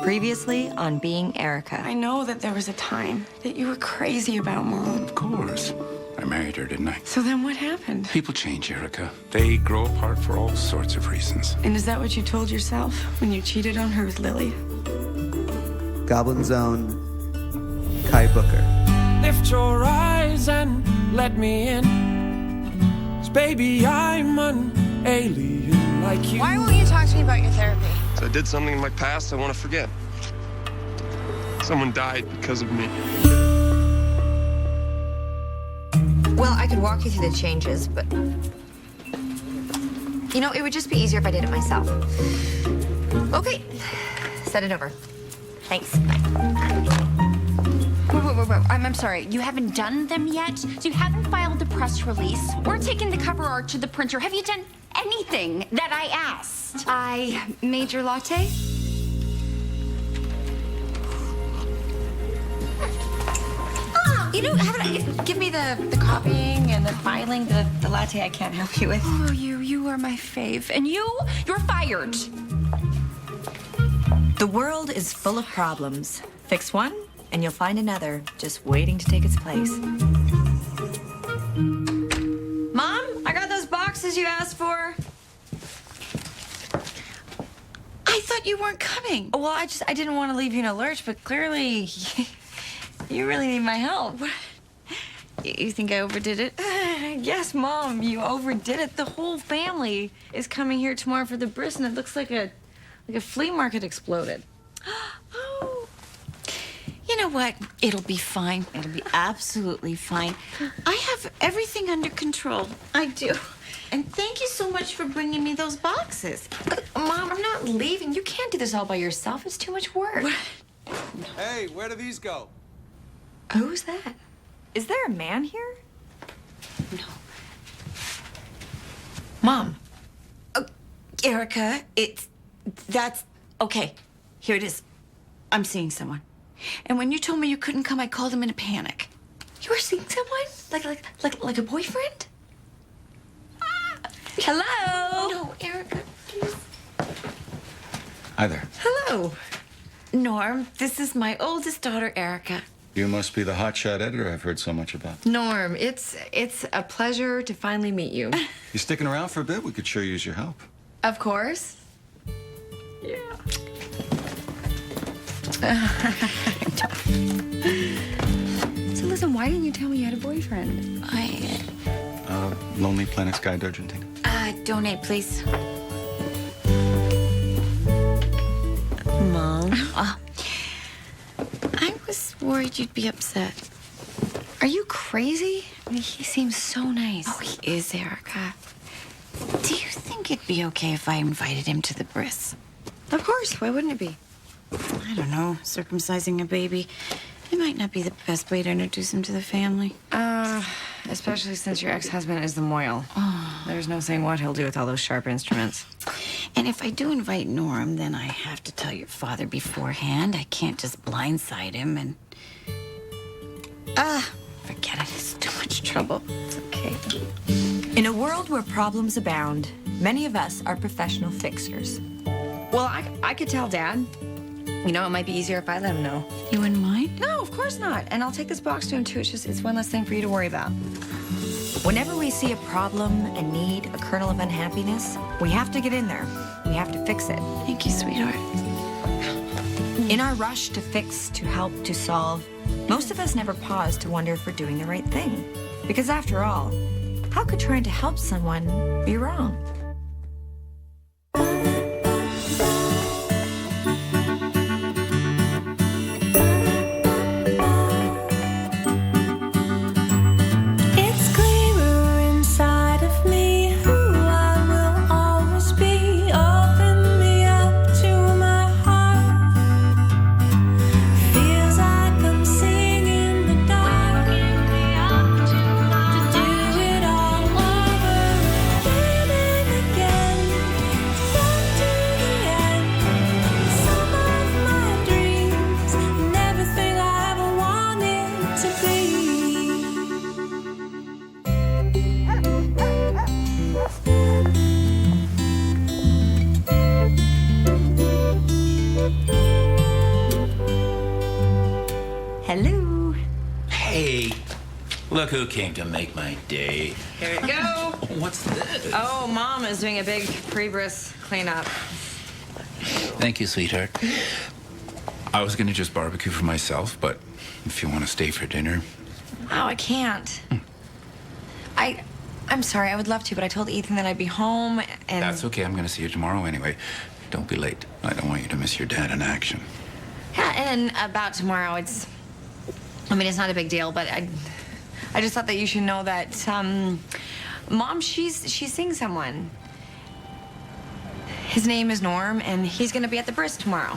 Previously on Being Erica. I know that there was a time that you were crazy about Mom. Of course. I married her, didn't I? So then what happened? People change, Erica. They grow apart for all sorts of reasons. And is that what you told yourself when you cheated on her with Lily? Goblin's Own, Kai Booker. Lift your eyes and let me in. 'Cause baby, I'm an alien like you. Why won't you talk to me about your therapy? So I did something in my past I want to forget. Someone died because of me. Well, I could walk you through the changes, but... You know, it would just be easier if I did it myself. Okay. Send it over. Thanks. Wait. I'm sorry. You haven't done them yet? So you haven't filed the press release or taken the cover art to the printer? Have you done anything that I asked? I made your latte. You know, give me the copying and the filing, the latte I can't help you with. Oh, you are my fave. And you're fired. The world is full of problems. Fix one, and you'll find another just waiting to take its place. Mom, I got those boxes you asked for. I thought you weren't coming. Well, I didn't want to leave you in a lurch, but clearly you really need my help. You think I overdid it? Yes, Mom, you overdid it. The whole family is coming here tomorrow for the bris, and it looks like a flea market exploded. Oh. You know what? It'll be fine. It'll be absolutely fine. I have everything under control. I do. And thank you so much for bringing me those boxes. Mom, I'm not leaving. You can't do this all by yourself. It's too much work. Hey, where do these go? Who's that? Is there a man here? No. Mom. Erica, that's, okay. Here it is. I'm seeing someone. And when you told me you couldn't come, I called him in a panic. You were seeing someone? Like a boyfriend? Hello? No, Erica, please. Hi there. Hello. Norm, this is my oldest daughter, Erica. You must be the hotshot editor I've heard so much about. Norm, it's a pleasure to finally meet you. You sticking around for a bit? We could sure use your help. Of course. Yeah. So listen, why didn't you tell me you had a boyfriend? Lonely Planet's Guide to Argentina. Donate, please. Mom. I was worried you'd be upset. Are you crazy? I mean, he seems so nice. Oh, he is, Erica. Do you think it'd be okay if I invited him to the bris? Of course. Why wouldn't it be? I don't know. Circumcising a baby. It might not be the best way to introduce him to the family. Especially since your ex-husband is the moil. Oh. There's no saying what he'll do with all those sharp instruments. And if I do invite Norm, then I have to tell your father beforehand. I can't just blindside him and... forget it. It's too much trouble. It's okay. In a world where problems abound, many of us are professional fixers. Well, I could tell Dad. You know, it might be easier if I let him know. You wouldn't mind? No, of course not. And I'll take this box to him, too. It's one less thing for you to worry about. Whenever we see a problem, a need, a kernel of unhappiness, we have to get in there. We have to fix it. Thank you, sweetheart. In our rush to fix, to help, to solve, most of us never pause to wonder if we're doing the right thing. Because after all, how could trying to help someone be wrong? Look who came to make my day. Here we go. What's this? Oh, Mom is doing a big pre-bris cleanup. Thank you, sweetheart. I was gonna just barbecue for myself, but if you want to stay for dinner. Oh, I can't. I'm sorry, I would love to, but I told Ethan that I'd be home and... That's okay, I'm gonna see you tomorrow anyway. Don't be late. I don't want you to miss your dad in action. Yeah, and about tomorrow, it's not a big deal, but I just thought that you should know that, Mom, she's seeing someone. His name is Norm, and he's gonna be at the bris tomorrow.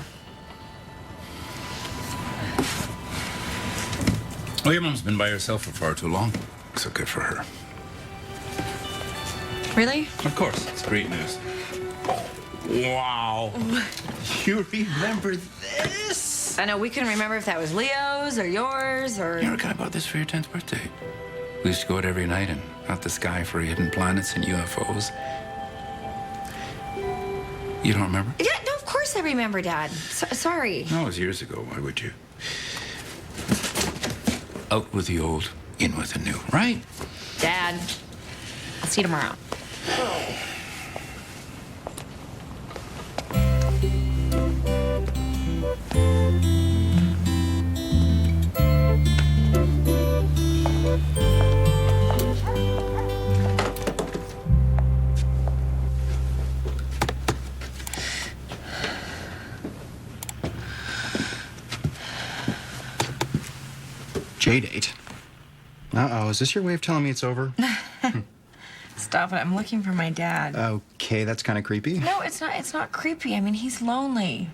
Oh, your mom's been by herself for far too long. So good for her. Really? Of course, it's great news. Wow. You remember this? I know, we couldn't remember if that was Leo's or yours or... You never I bought this for your 10th birthday. We used to go out every night and out the sky for hidden planets and UFOs. You don't remember? Yeah, no, of course I remember, Dad. Sorry. No, it was years ago. Why would you? Out with the old, in with the new, right? Dad, I'll see you tomorrow. J-date? Uh-oh, is this your way of telling me it's over? Stop it, I'm looking for my dad. Okay, that's kind of creepy. No, it's not creepy. I mean, he's lonely.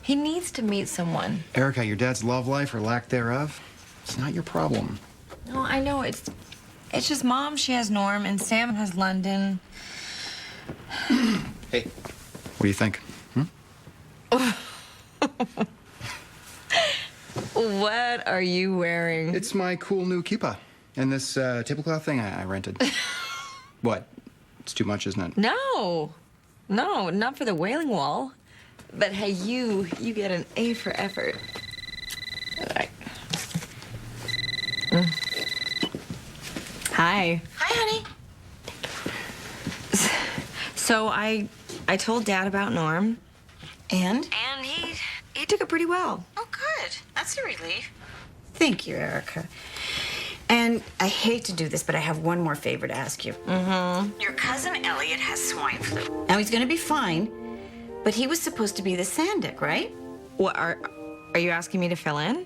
He needs to meet someone. Erica, your dad's love life or lack thereof, it's not your problem. No, I know, it's just Mom, she has Norm, and Sam has London. Hey, what do you think? What are you wearing? It's my cool new kippa and this tablecloth thing I rented. What? It's too much, isn't it? No, not for the Wailing Wall. But hey, you get an A for effort. All right. Hi. Hi, honey. So I told Dad about Norm. And? And he took it pretty well. Oh, good. That's a relief. Thank you, Erica. And I hate to do this, but I have one more favor to ask you. Mm-hmm. Your cousin Elliot has swine flu. Now, he's going to be fine, but he was supposed to be the Sandic, right? What are you asking me to fill in?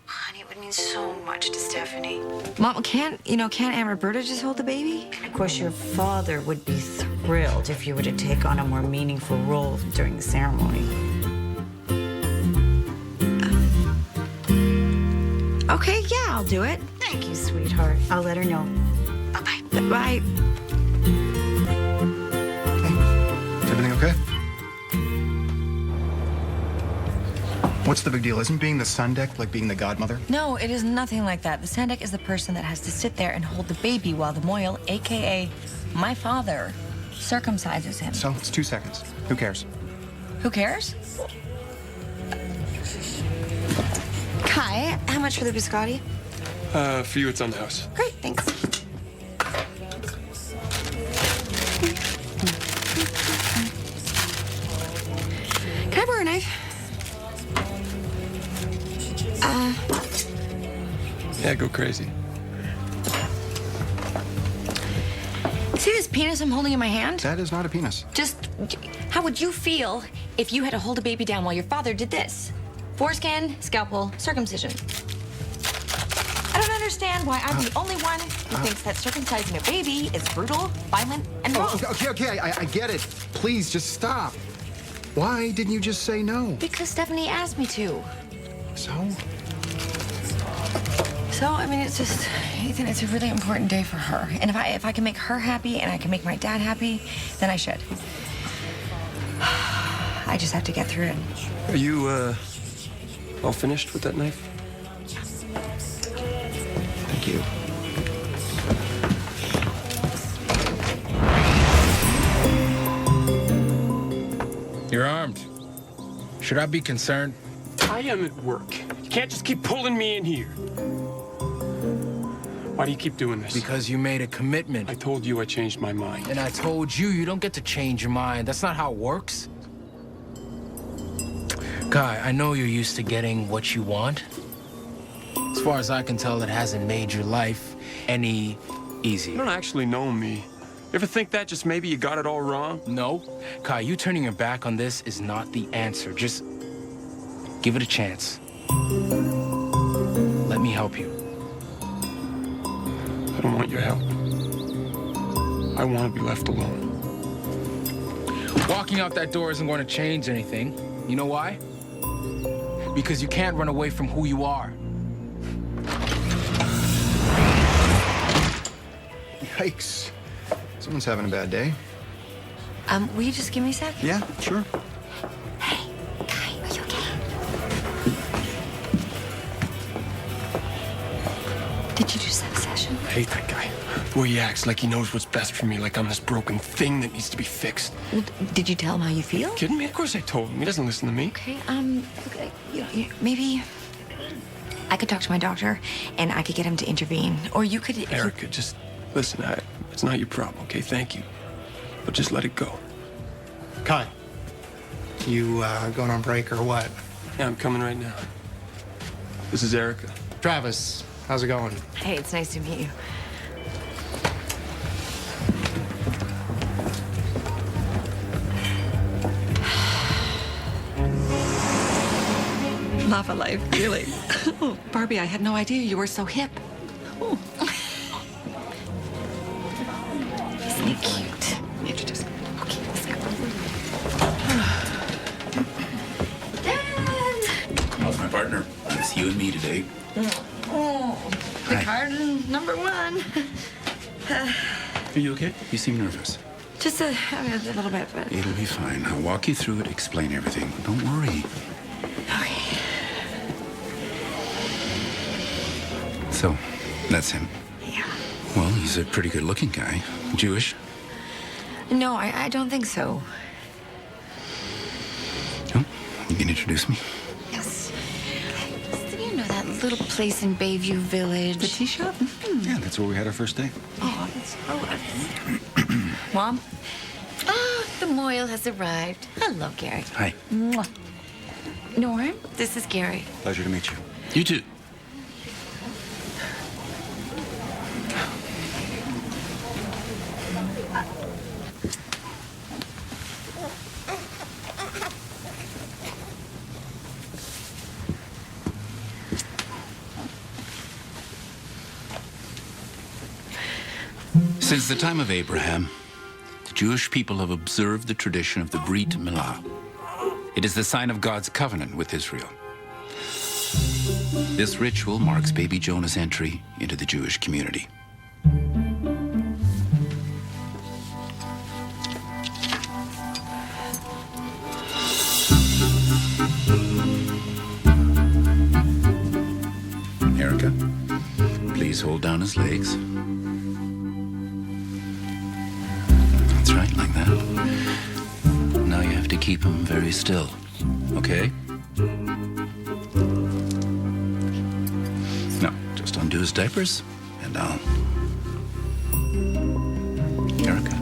Honey, it would mean so much to Stephanie. Mom, can't Aunt Roberta just hold the baby? And of course, your father would be thrilled if you were to take on a more meaningful role during the ceremony. Okay, yeah, I'll do it. Thank you, sweetheart. I'll let her know. Bye-bye. Bye. Is everything okay? What's the big deal? Isn't being the sun deck like being the godmother? No, it is nothing like that. The Sandic is the person that has to sit there and hold the baby while the Moyle, a.k.a. my father, circumcises him. So, it's 2 seconds. Who cares? Who cares? Kai, how much for the biscotti? For you, it's on the house. Great, thanks. Can I borrow a knife? Yeah, go crazy. See this penis I'm holding in my hand? That is not a penis. Just, how would you feel if you had to hold a baby down while your father did this? Foreskin, scalpel, circumcision. I don't understand why I'm the only one who thinks that circumcising a baby is brutal, violent, and wrong. Okay, I get it. Please, just stop. Why didn't you just say no? Because Stephanie asked me to. So? So, I mean, it's just, Ethan, it's a really important day for her. And if I can make her happy and I can make my dad happy, then I should. I just have to get through it. Are you, all finished with that knife? Thank you. You're armed. Should I be concerned? I am at work. You can't just keep pulling me in here. Why do you keep doing this? Because you made a commitment. I told you I changed my mind. And I told you, you don't get to change your mind. That's not how it works. Kai, I know you're used to getting what you want. As far as I can tell, it hasn't made your life any easier. You don't actually know me. You ever think that just maybe you got it all wrong? No. Kai, you turning your back on this is not the answer. Just give it a chance. Let me help you. I don't want your help. I want to be left alone. Walking out that door isn't going to change anything. You know why? Because you can't run away from who you are. Yikes. Someone's having a bad day. Will you just give me a sec? Yeah, sure. Hey, Kai, are you okay? Did you just have a session? I hate that guy. The way he acts like he knows what's best for me, like I'm this broken thing that needs to be fixed. Well, did you tell him how you feel? Kidding me? Of course I told him. He doesn't listen to me. Okay, okay, maybe I could talk to my doctor and I could get him to intervene. Or you could... Erica, just listen. It's not your problem, okay? Thank you. But just let it go. Kai, you going on break or what? Yeah, I'm coming right now. This is Erica. Travis, how's it going? Hey, it's nice to meet you. Lava life, really. Oh, Barbie, I had no idea you were so hip. Oh. Isn't he cute? Introduce me. Okay, let's go. How's my partner? It's you and me today. Oh, the garden #1. Are you okay? You seem nervous. Just a little bit, but... It'll be fine. I'll walk you through it, explain everything. Don't worry. Okay. So, that's him. Yeah. Well, he's a pretty good-looking guy. Jewish? No, I don't think so. Oh, you can introduce me? Yes. Do you know that little place in Bayview Village? The tea shop? Yeah, that's where we had our first date. Oh, that's so Mom? Oh, the Moyle has arrived. Hello, Gary. Hi. Mwah. Norm, this is Gary. Pleasure to meet you. You too. Since the time of Abraham, the Jewish people have observed the tradition of the Brit Milah. It is the sign of God's covenant with Israel. This ritual marks baby Jonah's entry into the Jewish community. Erica, please hold down his legs. That's right, like that. Now you have to keep him very still, okay? No, just undo his diapers, and I'll... Erica.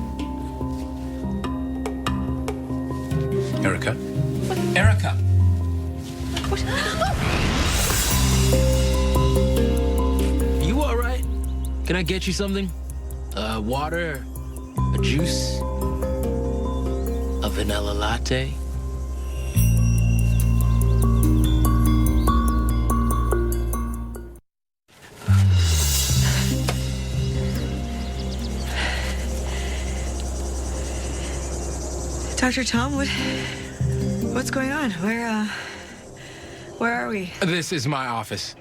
Erica. Erica! You all right? Can I get you something? Water? A juice? A vanilla latte? Dr. Tom, what's going on? Where are we? This is my office.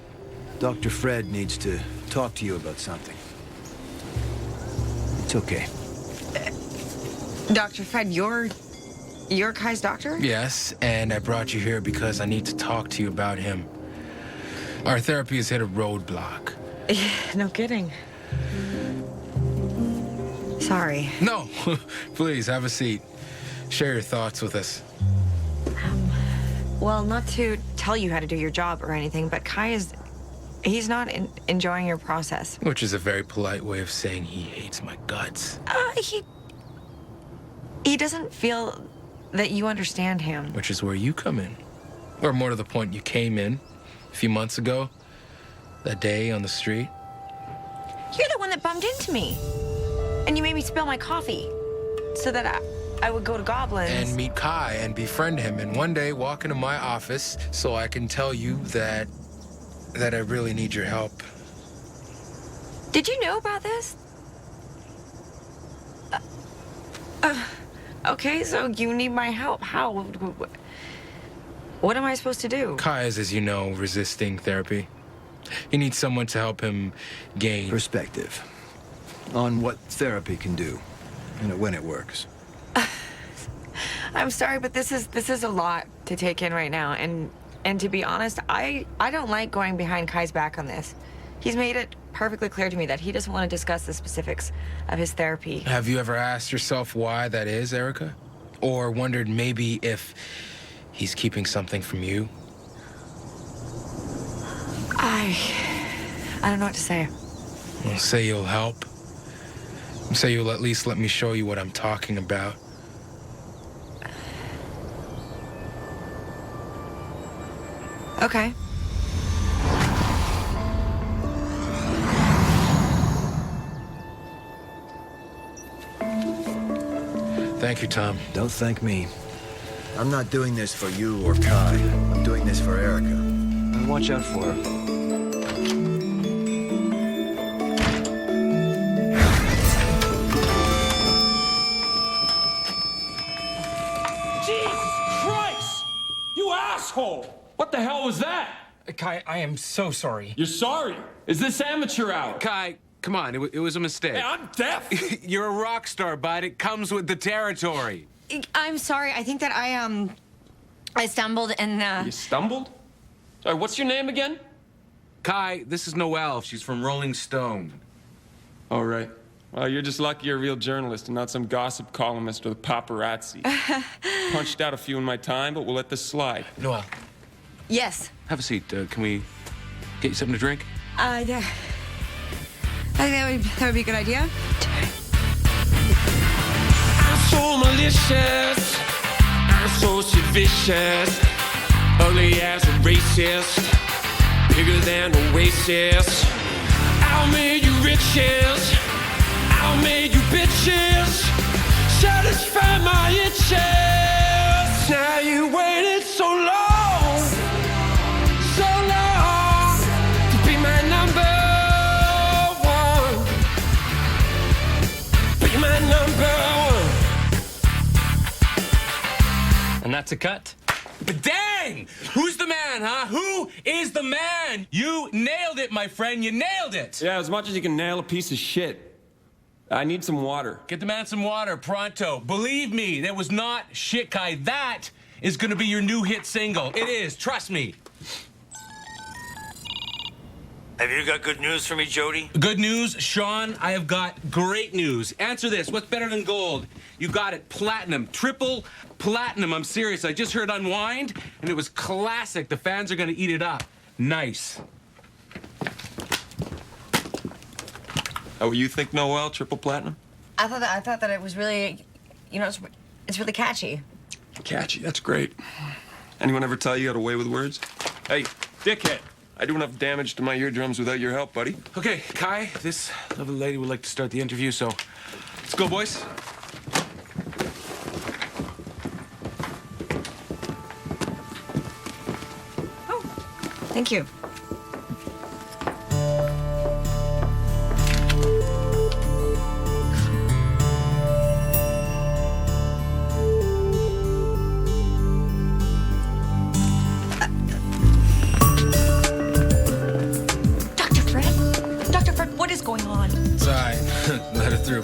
Dr. Fred needs to talk to you about something. It's okay. Dr. Fred, you're Kai's doctor? Yes, and I brought you here because I need to talk to you about him. Our therapy has hit a roadblock. No kidding. Sorry. No, please have a seat. Share your thoughts with us. Well, not to tell you how to do your job or anything, but Kai is He's not enjoying your process. Which is a very polite way of saying he hates my guts. He doesn't feel that you understand him. Which is where you come in. Or more to the point, you came in a few months ago, that day on the street. You're the one that bumped into me. And you made me spill my coffee so that I would go to Goblins. And meet Kai and befriend him. And one day walk into my office so I can tell you that I really need your help. Did you know about this? Okay, so you need my help. How? What am I supposed to do? Kai is, as you know, resisting therapy. He needs someone to help him gain perspective on what therapy can do and when it works. I'm sorry, but this is a lot to take in right now, and to be honest, I don't like going behind Kai's back on this. He's made it perfectly clear to me that he doesn't want to discuss the specifics of his therapy. Have you ever asked yourself why that is, Erica? Or wondered maybe if he's keeping something from you? I don't know what to say. Well, say you'll help. Say you'll at least let me show you what I'm talking about. Okay. Thank you, Tom. Don't thank me. I'm not doing this for you or Kai. I'm doing this for Erica. And watch out for her. What the hell was that? Kai, I am so sorry. You're sorry? Is this amateur hour? Kai, come on, it was a mistake. Hey, I'm deaf. You're a rock star, bud. It comes with the territory. I'm sorry. I think that I stumbled and You stumbled? Sorry, what's your name again? Kai, this is Noelle. She's from Rolling Stone. All right. Well, you're just lucky you're a real journalist and not some gossip columnist or the paparazzi. Punched out a few in my time, but we'll let this slide. Noelle. Yes. Have a seat. Can we get you something to drink? I think that would be a good idea. I'm so malicious. I'm so vicious. Ugly as a racist. Bigger than Oasis. I'll make you riches. I'll make you bitches. Satisfy my itches. Now you waited so long. So long. To be my number one. Be my number one. And that's a cut. But dang! Who's the man, huh? Who is the man? You nailed it, my friend. You nailed it. Yeah, as much as you can nail a piece of shit. I need some water. Get the man some water, pronto. Believe me, that was not shit, Kai. That is going to be your new hit single. It is, trust me. Have you got good news for me, Jody? Good news, Sean. I have got great news. Answer this. What's better than gold? You got it. Platinum. Triple platinum. I'm serious. I just heard Unwind, and it was classic. The fans are going to eat it up. Nice. Oh, you think Noelle, triple platinum? I thought that it was really, it's really catchy. Catchy, that's great. Anyone ever tell you got away with words? Hey, dickhead, I do enough damage to my eardrums without your help, buddy. Okay, Kai, this lovely lady would like to start the interview, so let's go, boys. Oh, thank you. What is going on? It's all right. Let her through.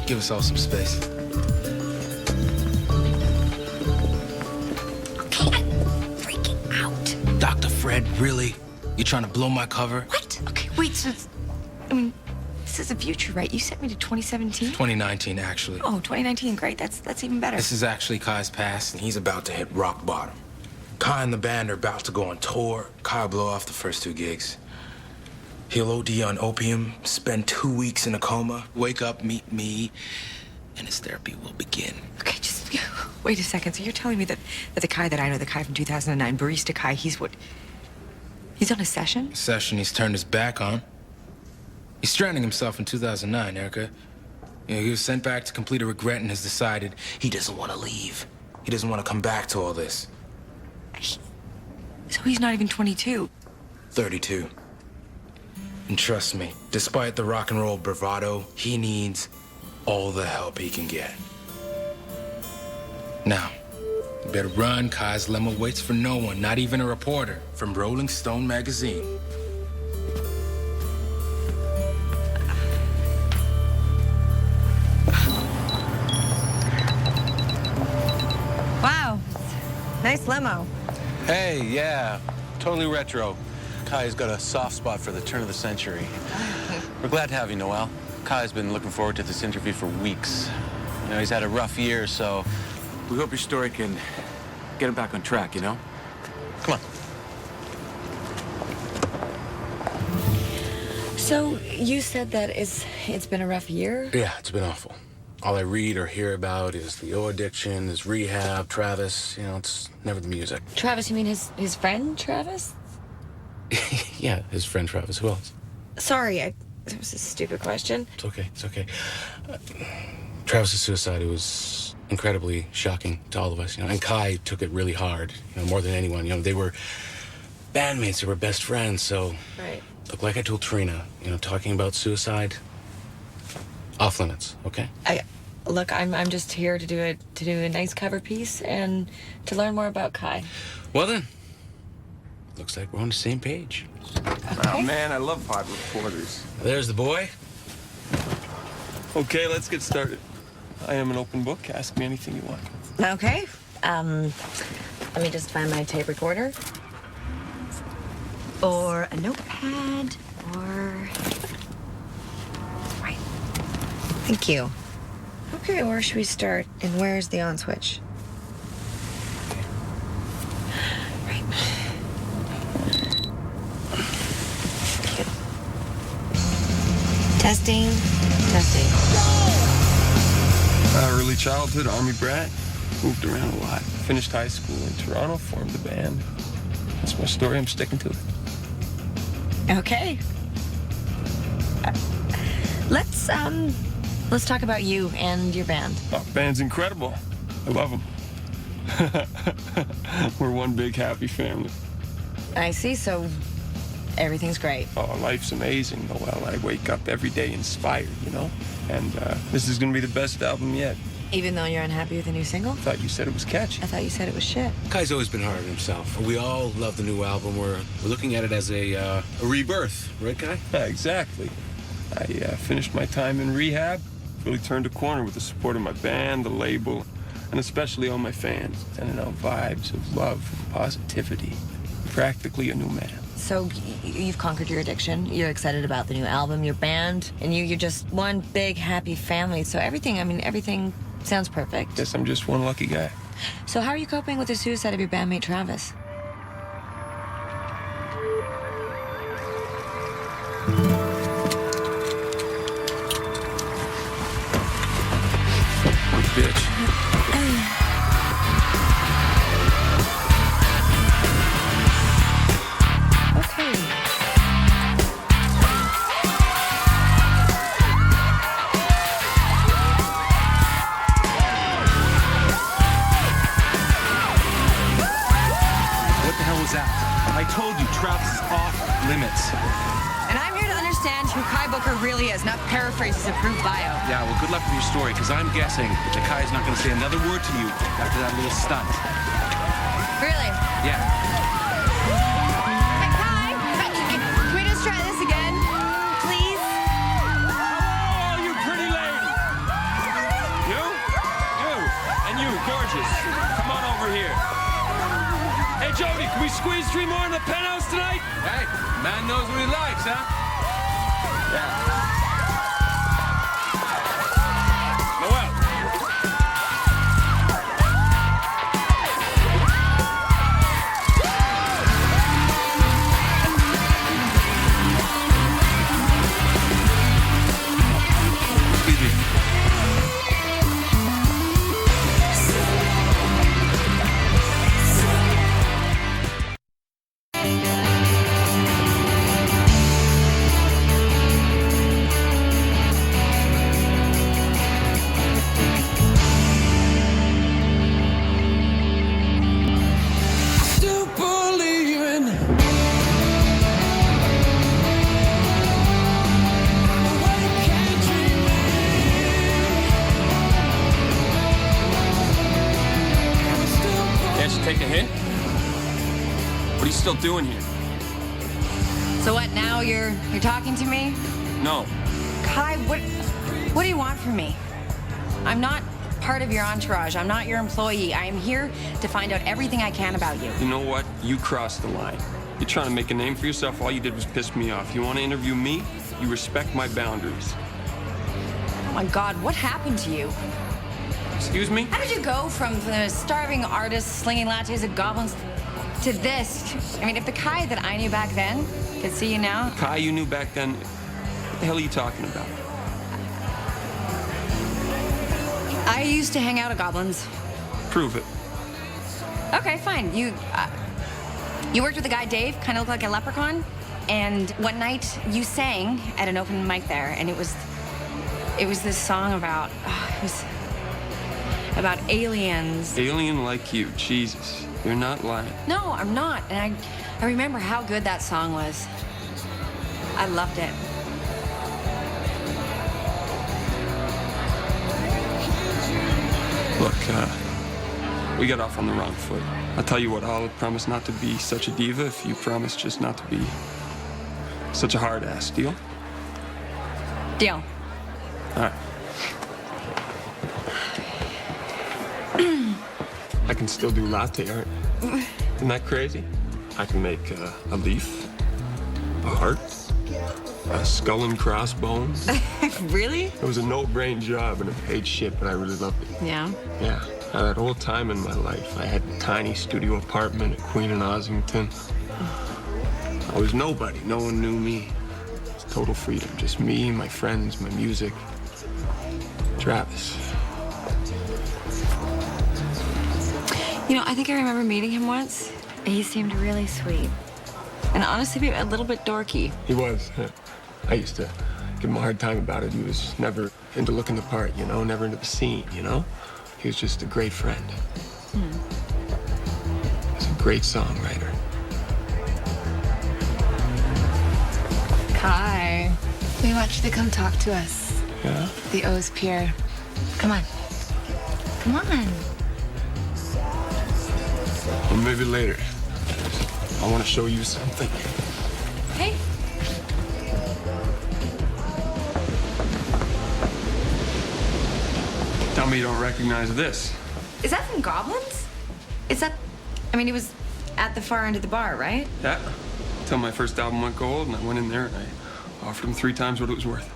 Give us all some space. Okay, I'm freaking out. Dr. Fred, really? You trying to blow my cover? What? Okay, wait, so this is the future, right? You sent me to 2017? 2019, actually. Oh, 2019, great. That's even better. This is actually Kai's past, and he's about to hit rock bottom. Kai and the band are about to go on tour. Kai will blow off the first 2 gigs. He'll OD on opium, spend 2 weeks in a coma, wake up, meet me, and his therapy will begin. Okay, just wait a second. So you're telling me that the Kai that I know, the Kai from 2009, Barista Kai, he's on a session? Session he's turned his back on. He's stranding himself in 2009, Erica. You know, he was sent back to complete a regret and has decided he doesn't want to leave. He doesn't want to come back to all this. So he's not even 22. 32. And trust me, despite the rock and roll bravado, he needs all the help he can get. Now, you better run. Kai's limo waits for no one, not even a reporter from Rolling Stone magazine. Wow. Nice limo. Hey, yeah. Totally retro. Kai's got a soft spot for the turn of the century. We're glad to have you, Noel. Kai's been looking forward to this interview for weeks. You know, he's had a rough year, so we hope your story can get him back on track, you know? Come on. So you said that it's been a rough year? Yeah, it's been awful. All I read or hear about is the O addiction, is rehab, Travis. You know, it's never the music. Travis, you mean his friend Travis? Yeah, his friend Travis. Who else? Sorry, that was a stupid question. It's okay. It's okay. Travis's suicide, it was incredibly shocking to all of us, you know. And Kai took it really hard, you know, more than anyone. You know, they were bandmates, they were best friends, so... Right. Look, like I told Trina, you know, talking about suicide, off limits, okay? Look, I'm just here to do a nice cover piece and to learn more about Kai. Well then, looks like we're on the same page. Oh, man, I love hot reporters. There's the boy. Okay, let's get started. I am an open book. Ask me anything you want. Okay. Let me just find my tape recorder. Or a notepad, or... Right. Thank you. Okay, where should we start? And where's the on switch? Right. Good. Testing. Early childhood, Army brat. Moved around a lot. Finished high school in Toronto, formed a band. That's my story. I'm sticking to it. Okay. Let's talk about you and your band. Oh, band's incredible. I love them. We're one big happy family. I see, so everything's great. Oh, life's amazing, Noel. I wake up every day inspired, you know? And this is gonna be the best album yet. Even though you're unhappy with the new single? I thought you said it was catchy. I thought you said it was shit. Kai's always been hard on himself. We all love the new album. We're looking at it as a rebirth, right, Kai? Yeah, exactly. I finished my time in rehab, really turned a corner with the support of my band, the label, and especially all my fans, sending out vibes of love and positivity. Practically a new man. So you've conquered your addiction, you're excited about the new album, your band, and you're just one big happy family. So everything sounds perfect. Guess I'm just one lucky guy. So how are you coping with the suicide of your bandmate Travis? Bitch. I told you, Travis is off limits. And I'm here to understand who Kai Booker really is, not paraphrase his approved bio. Yeah, well, good luck with your story, because I'm guessing that Kai's not going to say another word to you after that little stunt. Really? Yeah. Hey, Kai! Can we just try this again? Please? Oh, you pretty lady! You? And you, gorgeous. Come on over here. Hey, Jody, can we squeeze 3 more in the penthouse tonight? Hey, man knows what he likes, huh? Yeah. Noel. still doing here? So what, now you're talking to me? No. Kai, what do you want from me? I'm not part of your entourage. I'm not your employee. I am here to find out everything I can about you. You know what? You crossed the line. You're trying to make a name for yourself. All you did was piss me off. You want to interview me? You respect my boundaries. Oh my God, what happened to you? Excuse me? How did you go from the starving artist slinging lattes at goblins to this? I mean, if the Kai that I knew back then could see you now. Kai you knew back then, what the hell are you talking about? I used to hang out at Goblins. Prove it. Okay, fine. You worked with a guy, Dave, kind of looked like a leprechaun. And one night you sang at an open mic there, and it was this song about about aliens. Alien like you, Jesus. You're not lying. No, I'm not. And I remember how good that song was. I loved it. Look, we got off on the wrong foot. I'll tell you what, I'll promise not to be such a diva if you promise just not to be such a hard ass. Deal? Deal. All right. I can still do latte art. Isn't that crazy? I can make a leaf, a heart, a skull and crossbones. Really? It was a no-brain job and it paid shit, but I really loved it. Yeah? Yeah. That whole time in my life, I had a tiny studio apartment at Queen and Ossington. I was nobody. No one knew me. It was total freedom. Just me, my friends, my music. Travis. You know, I think I remember meeting him once. He seemed really sweet. And honestly, a little bit dorky. He was. I used to give him a hard time about it. He was never into looking the part, you know, never into the scene, you know? He was just a great friend. He was a great songwriter. Kai, we want you to come talk to us. Yeah? The O's Pier. Come on. Come on. Well, maybe later. I want to show you something. Hey. Tell me you don't recognize this. Is that from Goblins? Is that... I mean, it was at the far end of the bar, right? Yeah. Until my first album went gold, and I went in there and I offered him 3 times what it was worth.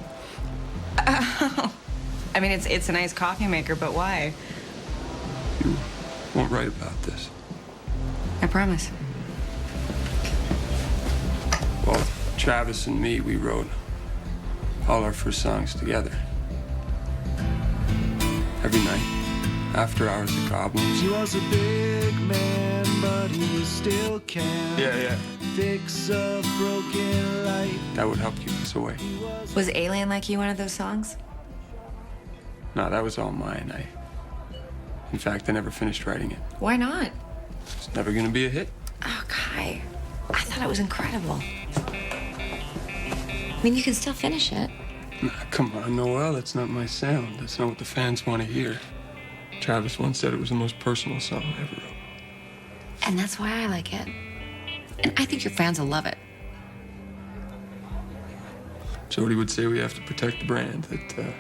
I mean, it's a nice coffee maker, but why? You won't write about this. I promise. Well, Travis and me, we wrote all our first songs together. Every night, after hours at Goblins. He was a big man, but he still can. Yeah. Fix a broken light. That would help keep us away. Was Alien Like You one of those songs? No, that was all mine. In fact, I never finished writing it. Why not? It's never gonna be a hit. Oh, Kai. I thought it was incredible. I mean, you can still finish it. Nah, come on, Noel, that's not my sound. That's not what the fans want to hear. Travis once said it was the most personal song I ever wrote. And that's why I like it. And I think your fans will love it. Jody would say we have to protect the brand, that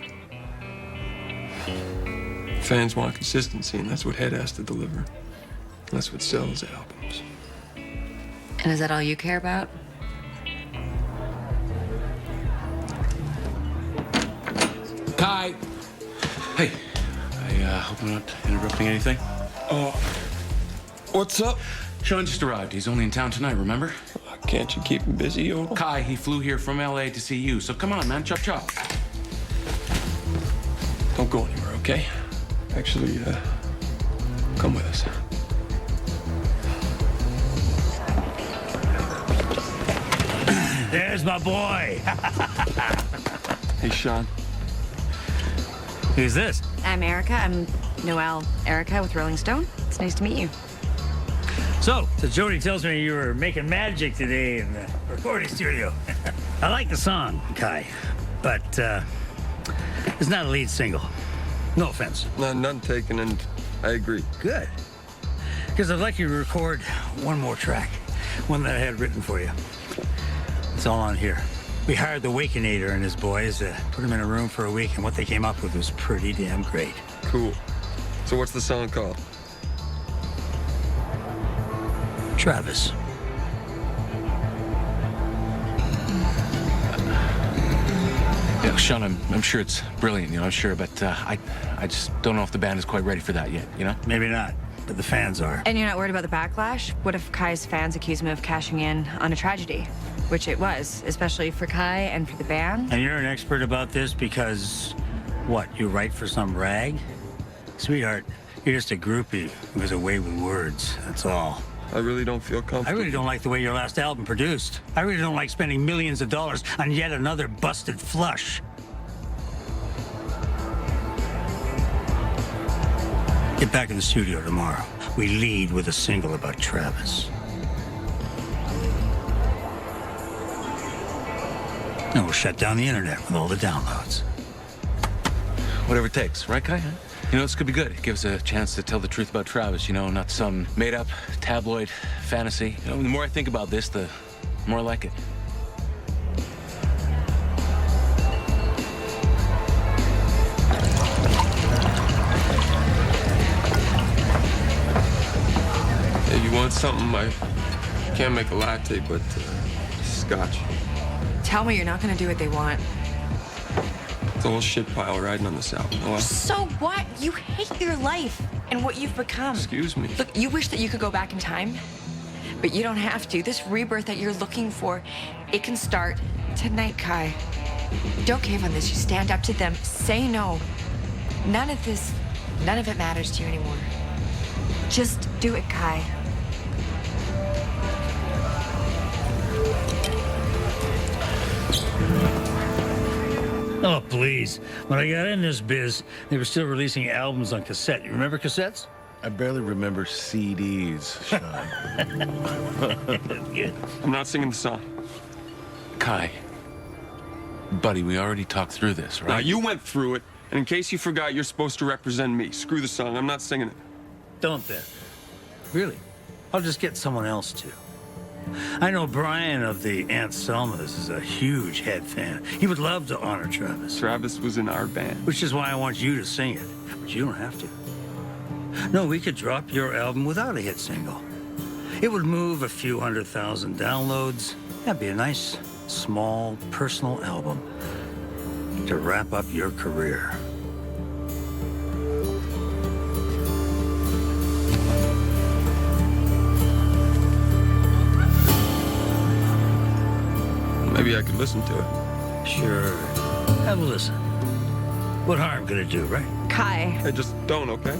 fans want consistency, and that's what Head has to deliver. That's what sells albums. And is that all you care about? Kai! Hey, I hope I'm not interrupting anything. What's up? Sean just arrived. He's only in town tonight, remember? Can't you keep him busy, Yodel? Kai, he flew here from L.A. to see you, so come on, man, chop chop. Don't go anywhere, okay? Actually, come with us. There's my boy. Hey, Sean. Who's this? I'm Erica. I'm Noelle Erica with Rolling Stone. It's nice to meet you. So Jody tells me you were making magic today in the recording studio. I like the song, Kai, but it's not a lead single. No offense. None taken, and I agree. Good. Because I'd like you to record one more track. one that I had written for you. It's all on here. We hired the Wakenator and his boys, put them in a room for a week, and what they came up with was pretty damn great. Cool. So what's the song called? Travis. Yeah, Sean, I'm sure it's brilliant, I'm sure, but I just don't know if the band is quite ready for that yet, Maybe not, but the fans are. And you're not worried about the backlash? What if Kai's fans accuse him of cashing in on a tragedy? Which it was, especially for Kai and for the band. And you're an expert about this because, what, you write for some rag? Sweetheart, you're just a groupie who has a way with words, that's all. I really don't feel comfortable. I really don't like the way your last album produced. I really don't like spending millions of dollars on yet another busted flush. Get back in the studio tomorrow. We lead with a single about Travis. And we'll shut down the internet with all the downloads. Whatever it takes, right, Kai? This could be good. It gives a chance to tell the truth about Travis, not some made-up tabloid fantasy. The more I think about this, the more I like it. Hey, you want something? I can't make a latte, but scotch. Tell me you're not gonna do what they want. It's a whole shit pile riding on this album. Oh, So what? You hate your life and what you've become. Excuse me. Look, you wish that you could go back in time, but you don't have to. This rebirth that you're looking for, it can start tonight, Kai. Don't cave on this. You stand up to them. Say no. None of it matters to you anymore. Just do it, Kai. Oh, please. When I got in this biz, they were still releasing albums on cassette. You remember cassettes? I barely remember CDs, Sean. I'm not singing the song. Kai, buddy, we already talked through this, right? Now, you went through it, and in case you forgot, you're supposed to represent me. Screw the song. I'm not singing it. Don't then. Really. I'll just get someone else to. I know Brian of the Aunt Selma's is a huge Head fan. He would love to honor Travis. Travis was in our band. Which is why I want you to sing it. But you don't have to. No, we could drop your album without a hit single. It would move a few 100,000 downloads. That'd be a nice, small, personal album to wrap up your career. Maybe I could listen to it. Sure. Have a listen. What harm could it do, right? Kai. Hey, just don't, okay?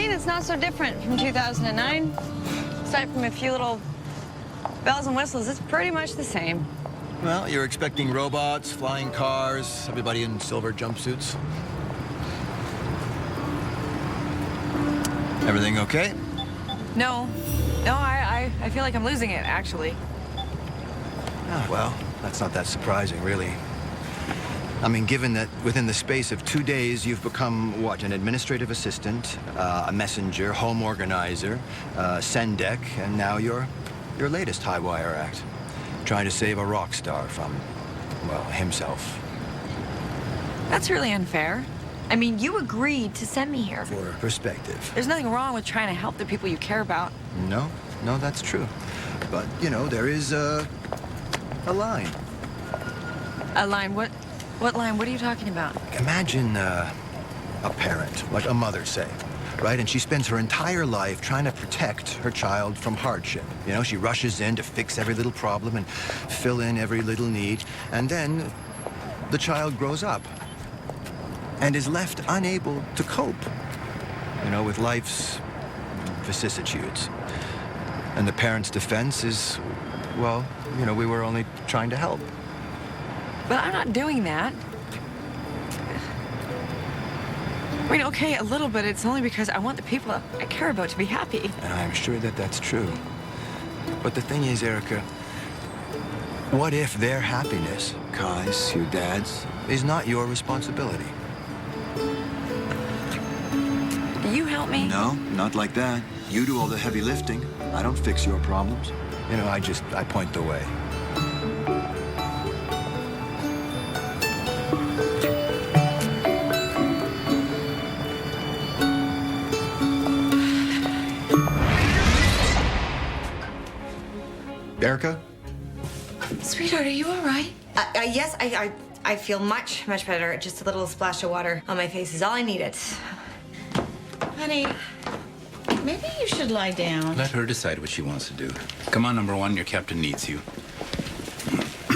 It's not so different from 2009. Aside from a few little bells and whistles, it's pretty much the same. Well, you're expecting robots, flying cars, everybody in silver jumpsuits. Everything okay? No, I feel like I'm losing it, actually. Oh, well, that's not that surprising, really. I mean, given that within the space of 2 days, you've become, what, an administrative assistant, a messenger, home organizer, sendek, and now your latest high-wire act, trying to save a rock star from, well, himself. That's really unfair. I mean, you agreed to send me here. For perspective. There's nothing wrong with trying to help the people you care about. No, that's true. But, you know, there is a line. A line? What line? What are you talking about? Imagine a parent, like a mother, say, right? And she spends her entire life trying to protect her child from hardship. You know, she rushes in to fix every little problem and fill in every little need. And then the child grows up and is left unable to cope, you know, with life's vicissitudes. And the parent's defense is, well, you know, we were only trying to help. But I'm not doing that. I mean, okay, a little bit. It's only because I want the people I care about to be happy. And I'm sure that that's true. But the thing is, Erica, what if their happiness, Kai's, your dad's, is not your responsibility? Do you help me? No, not like that. You do all the heavy lifting. I don't fix your problems. You know, I point the way. Erica? Sweetheart, are you all right? Yes, I feel much better. Just a little splash of water on my face is all I needed. Honey, maybe you should lie down. Let her decide what she wants to do. Come on, number one, your captain needs you.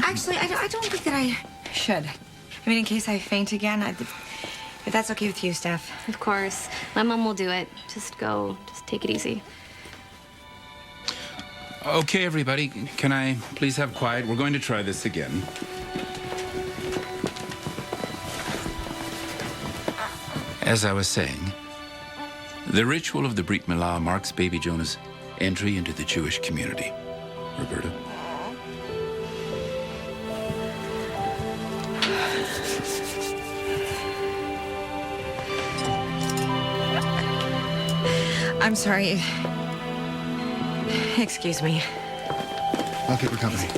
Actually, I don't think that I should. I mean, in case I faint again, if that's okay with you, Steph. Of course. My mom will do it. Just take it easy. Okay, everybody, can I please have quiet? We're going to try this again. As I was saying, the ritual of the Brit Milah marks baby Jonah's entry into the Jewish community. Roberta? I'm sorry. Excuse me. I'll keep her company.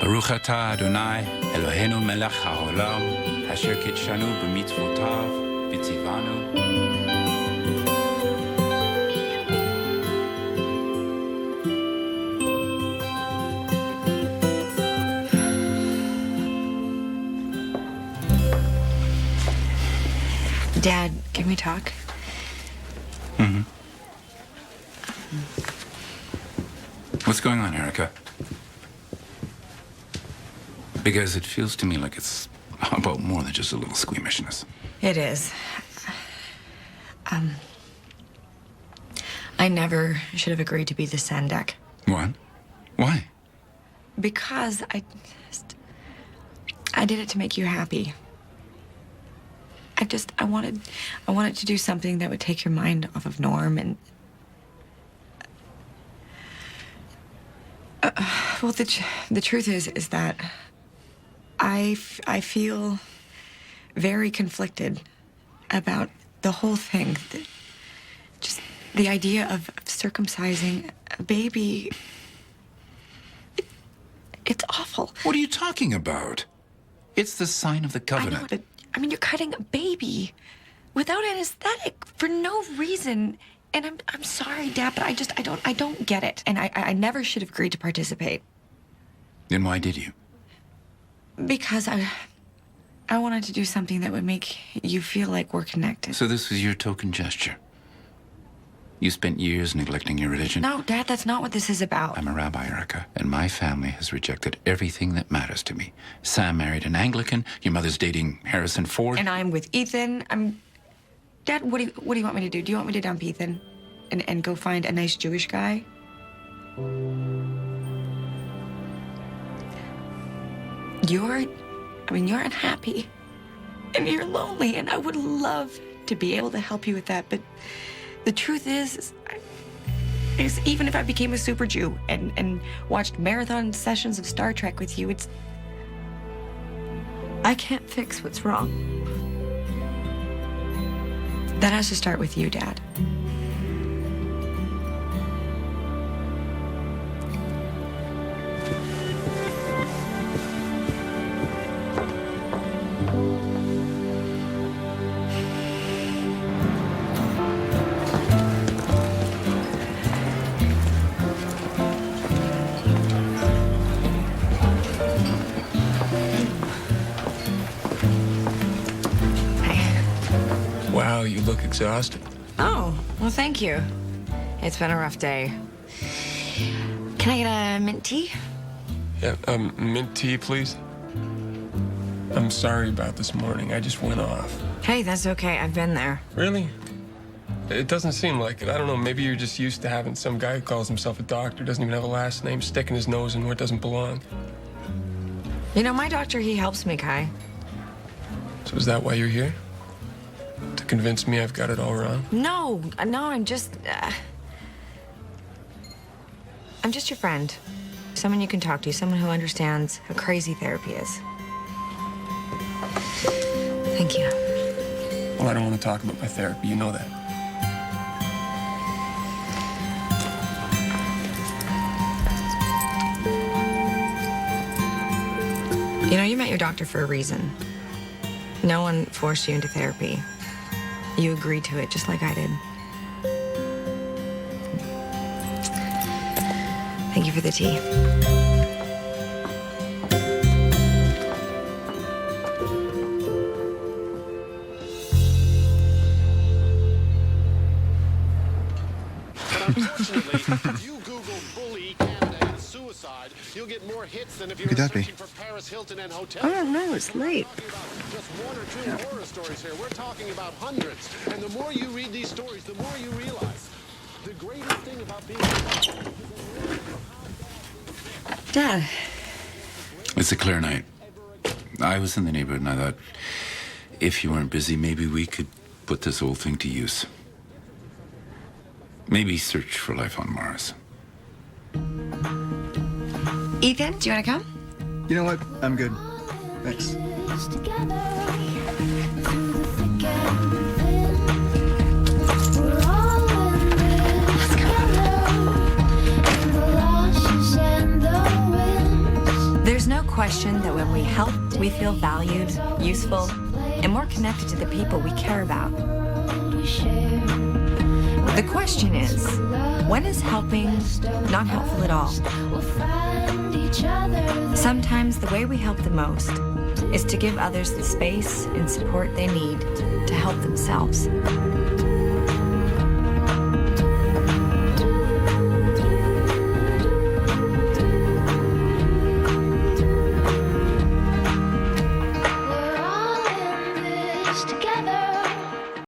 Baruch atah Adonai Eloheinu melech haolam asher kitshanu b'mitzvotav v'tzivanu. Dad, can we talk? Mm-hmm. What's going on, Erica? Because it feels to me like it's about more than just a little squeamishness. It is. I never should have agreed to be the Sandek. What? Why? Because I did it to make you happy. I wanted to do something that would take your mind off of Norm and... well, the truth is that I feel very conflicted about the whole thing. Just the idea of circumcising a baby. It's awful. What are you talking about? It's the sign of the covenant. I know, but I mean, you're cutting a baby without anesthetic for no reason. And I'm sorry, Dad, but I don't get it. And I never should have agreed to participate. Then why did you? Because I wanted to do something that would make you feel like we're connected. So this was your token gesture? You spent years neglecting your religion? No, Dad, that's not what this is about. I'm a rabbi, Erica, and my family has rejected everything that matters to me. Sam married an Anglican, your mother's dating Harrison Ford. And I'm with Ethan. Dad, what do you want me to do? Do you want me to dump Ethan and go find a nice Jewish guy? You're unhappy. And you're lonely, and I would love to be able to help you with that, but the truth is even if I became a super Jew and watched marathon sessions of Star Trek with you, I can't fix what's wrong. That has to start with you, Dad. Wow, you look exhausted. Oh, well, thank you. It's been a rough day. Can I get a mint tea? Yeah, mint tea, please. I'm sorry about this morning. I just went off. Hey, that's okay. I've been there. Really? It doesn't seem like it. I don't know. Maybe you're just used to having some guy who calls himself a doctor, doesn't even have a last name, sticking his nose in where it doesn't belong. You know, my doctor, he helps me, Kai. So is that why you're here? To convince me I've got it all wrong? No, I'm just your friend. Someone you can talk to, someone who understands how crazy therapy is. Thank you. Well, I don't want to talk about my therapy. You know that. You know, you met your doctor for a reason. No one forced you into therapy. You agreed to it just like I did. Thank you for the tea. Unfortunately, if you Google bully, Canada, and suicide, you'll get more hits than if you Who were could that be? searching for Paris Hilton and hotel. I don't know. It's late. Just one or two horror stories here. We're talking about hundreds. And the more you read these stories, the more you realize the greatest thing about being Dad. It's a clear night. I was in the neighborhood and I thought, if you weren't busy, maybe we could put this whole thing to use. Maybe search for life on Mars. Ethan, do you want to come? You know what? I'm good. Thanks. There's no question that when we help, we feel valued, useful, and more connected to the people we care about. The question is, when is helping not helpful at all? Sometimes the way we help the most is to give others the space and support they need to help themselves.